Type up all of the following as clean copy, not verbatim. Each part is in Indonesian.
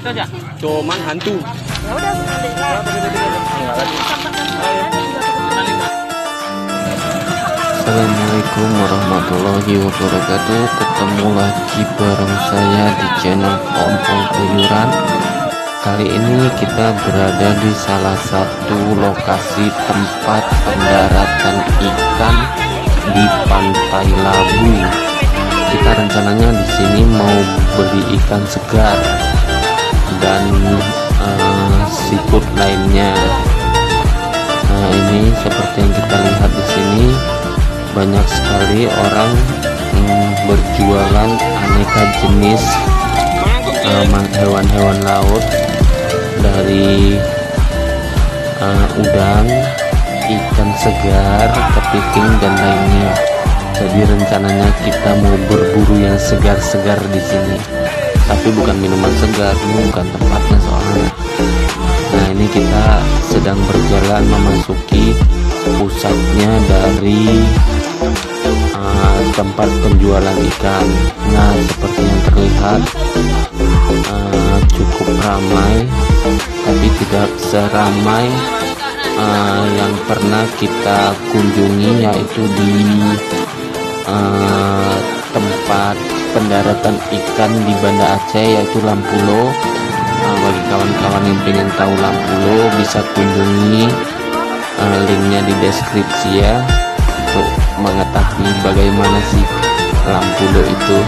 Itu aja. Cuman hantu. Ya udah, Enggak lagi. Assalamualaikum warahmatullahi wabarakatuh. Ketemu lagi bareng saya di channel Ompong Keluyuran. Kali ini kita berada di salah satu lokasi tempat pendaratan ikan di Pantai Labu. Kita rencananya di sini mau beli ikan segar dan seafood lainnya. Nah, ini seperti yang kita lihat di sini, banyak sekali orang berjualan aneka jenis hewan-hewan laut, dari udang, ikan segar, kepiting dan lainnya. Jadi rencananya kita mau berburu yang segar-segar di sini, tapi bukan minuman segar, ini bukan tempatnya soalnya. Nah, ini kita sedang berjalan memasuki pusatnya dari tempat penjualan ikan. Nah, seperti yang terlihat cukup ramai, tapi tidak seramai yang pernah kita kunjungi, yaitu di tempat pendaratan ikan di Banda Aceh, yaitu Lampulo. Bagi kawan-kawan yang pengen tahu Lampulo, bisa kunjungi linknya di deskripsi ya, untuk mengetahui bagaimana sih Lampulo itu.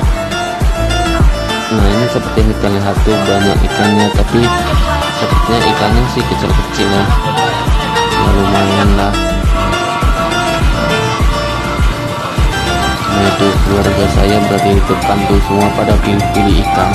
Nah, ini seperti yang kita lihat tuh, banyak ikannya, tapi sepertinya ikannya sih kecil-kecil ya, lumayan lah. Nah, itu keluarga saya berada di depan tuh, semua pada pilih-pilih ikan.